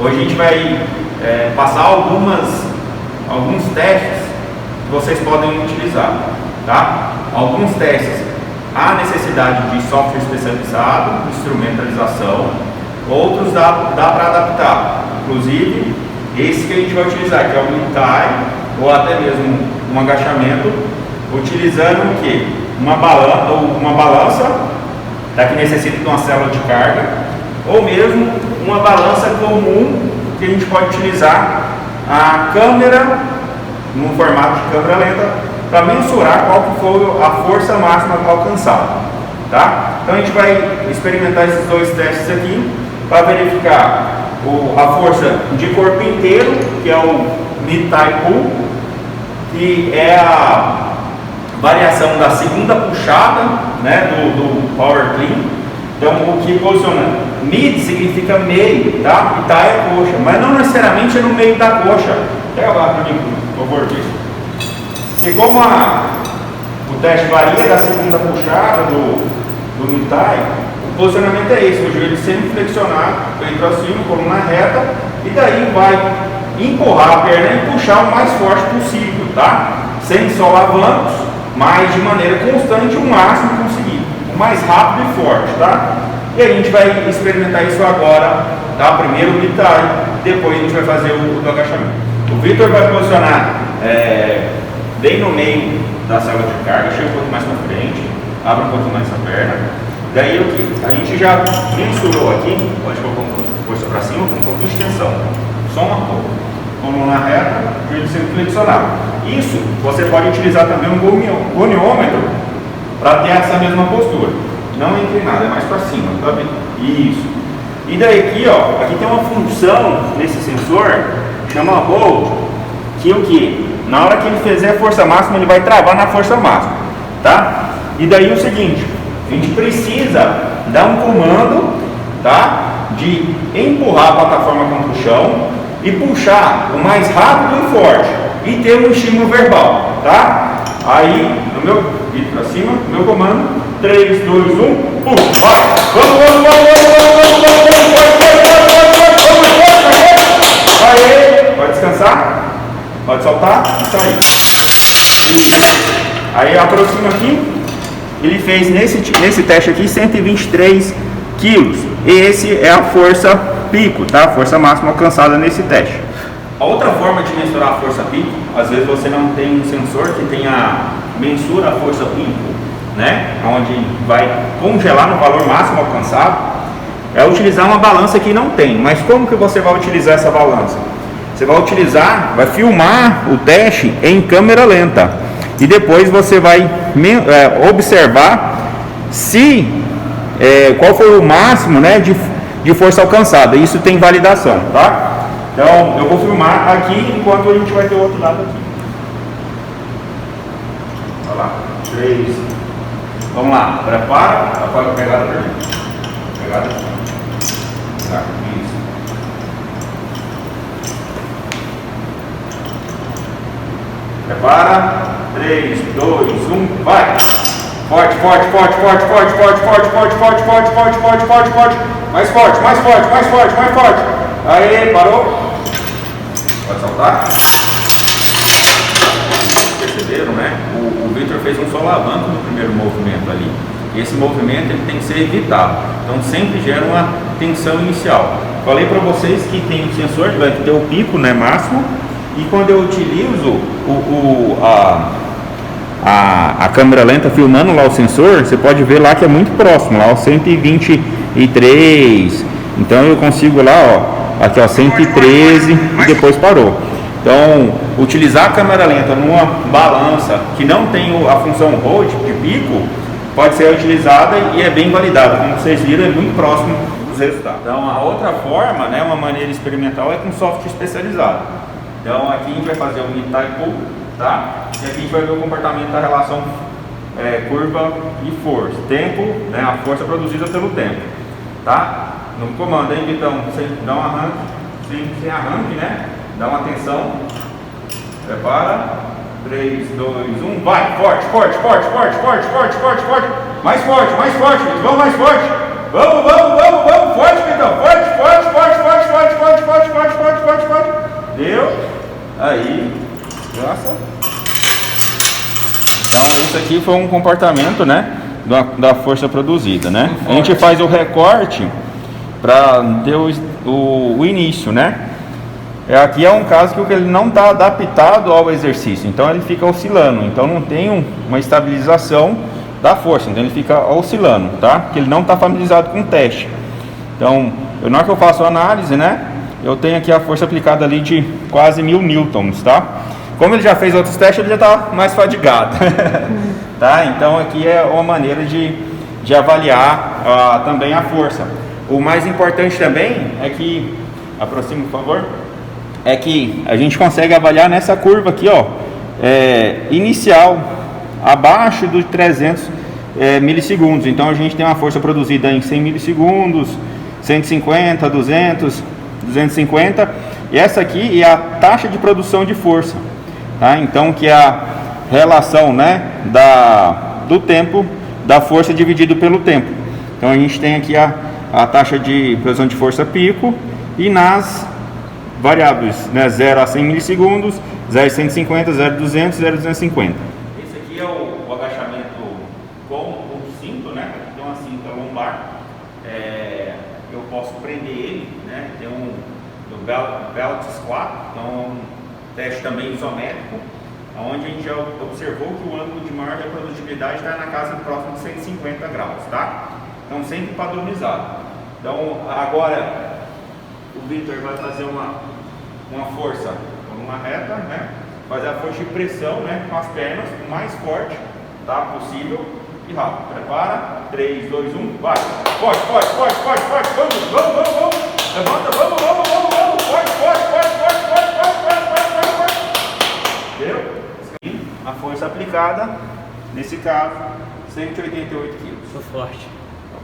Hoje a gente vai passar alguns testes que vocês podem utilizar, tá? Alguns testes há necessidade de software especializado, instrumentalização, outros dá para adaptar, inclusive esse que a gente vai utilizar, que é o mid-tie, ou até mesmo um agachamento, utilizando o que? Uma balança, tá, que necessita de uma célula de carga, ou mesmo uma balança comum que a gente pode utilizar a câmera, num formato de câmera lenta, para mensurar qual que foi a força máxima alcançada, tá? Então a gente vai experimentar esses dois testes aqui para verificar a força de corpo inteiro, que é o mid-tie pull, que é a variação da segunda puxada, né, do power clean. Então o que posiciona mid significa meio, tá? E tie é coxa, mas não necessariamente é no meio da coxa. Pega lá para mim, por favor, disso. Porque como o teste varia da segunda puxada do mid-tie, o posicionamento é esse: o joelho sempre flexionado, peito para cima, coluna reta, e daí vai empurrar a perna e puxar o mais forte possível, tá? Sem solavancos, mas de maneira constante, o máximo conseguir, o mais rápido e forte, tá? E a gente vai experimentar isso agora, tá? Primeiro o mid-tie, depois a gente vai fazer o do agachamento. O Vitor vai posicionar bem no meio da célula de carga, chega um pouco mais para frente, abre um pouco mais a perna. Daí a gente já mensurou aqui, pode colocar força para cima com um pouquinho de tensão, só uma pouco. Coluna reta, joelho sempre flexionado. Isso você pode utilizar também um goniômetro para ter essa mesma postura. Não é inclinado, é mais para cima, tá bem? Isso. E daí aqui, ó, aqui tem uma função nesse sensor, chama hold, que o que? Na hora que ele fizer a força máxima, ele vai travar na força máxima, tá? E daí o seguinte, a gente precisa dar um comando, tá? De empurrar a plataforma contra o chão e puxar o mais rápido e forte e ter um estímulo verbal, tá? Aí, no meu vídeo para cima, meu comando, 3, 2, 1, puxa, vai! Vamos! Aí, pode descansar, pode soltar e sair. Isso. Aí aproxima aqui, ele fez nesse teste aqui 123 quilos. Esse é a força pico, tá? A força máxima alcançada nesse teste. A outra forma de mensurar a força pico, às vezes você não tem um sensor que mensura a força pico, né? Onde vai congelar no valor máximo alcançado, é utilizar uma balança que não tem. Mas como que você vai utilizar essa balança? Você vai filmar o teste em câmera lenta e depois você vai observar qual foi o máximo, né, de força alcançada. Isso tem validação, tá? Então eu vou filmar aqui enquanto a gente vai ter o outro lado aqui. Olha lá, 3. Vamos lá, prepara a pegada para mim. Pegada. Tá, isso. Prepara. 3, 2, 1, vai! Forte. Mais forte. Aí, parou. Pode soltar. Perceberam, né? O Vitor fez um solavanco no primeiro movimento ali. E esse movimento ele tem que ser evitado. Então sempre gera uma tensão inicial. Falei para vocês que tem um sensor que vai ter o pico, né, máximo. E quando eu utilizo a câmera lenta filmando lá o sensor, você pode ver lá que é muito próximo, lá o 123. Então eu consigo lá, ó, aqui ó, 113 e depois parou. Então, utilizar a câmera lenta numa balança que não tem a função hold de pico, pode ser utilizada e é bem validada. Como vocês viram, é muito próximo dos resultados. Então, a outra forma, né, uma maneira experimental, é com software especializado. Então, aqui a gente vai fazer o mid-tie pull, tá? E aqui a gente vai ver o comportamento da relação curva e força. Tempo, né, a força produzida pelo tempo, tá? No comando aí, então, você dá um arranque, sem arranque, né? Dá uma atenção. Prepara. 3, 2, 1, vai! Forte! Mais forte! Vamos mais forte! Vamos, forte, Vitão, forte. Deu. Aí, graça. Então, isso aqui foi um comportamento, né, da força produzida, né? A gente faz o recorte para ter o início, né? Aqui é um caso que ele não está adaptado ao exercício, então ele fica oscilando, então não tem uma estabilização da força, então ele fica oscilando, tá? Porque ele não está familiarizado com o teste. Então, na hora que eu faço a análise, né, eu tenho aqui a força aplicada ali de quase 1000 newtons, tá? Como ele já fez outros testes, ele já está mais fadigado, tá? Então aqui é uma maneira de avaliar também a força. O mais importante também é que, aproxime por favor, é que a gente consegue avaliar nessa curva aqui, ó, inicial, abaixo dos 300 milissegundos. Então a gente tem uma força produzida em 100 milissegundos, 150, 200, 250, e essa aqui é a taxa de produção de força, tá? Então que é a relação, né, do tempo da força dividido pelo tempo. Então a gente tem aqui a taxa de produção de força pico, e nas variáveis, né, 0 a 100 milissegundos, 0 a 150, 0 a 200, 0 a 250. Esse aqui é o agachamento com o cinto, né? Tem uma cinta lombar, eu posso prender ele, né? Tem um belt squat, então um teste também isométrico, onde a gente já observou que o ângulo de maior reprodutibilidade está na casa próximo de 150 graus, tá? Então sempre padronizado. Então agora o Victor vai fazer uma força numa reta, né? Fazer a força de pressão, né, com as pernas o mais forte, tá, possível, e rápido. Prepara, 3, 2, 1, vai. Forte, vamos. Levanta, vamos. Forte. Deu? A força aplicada, nesse caso, 188 kg. Sou forte.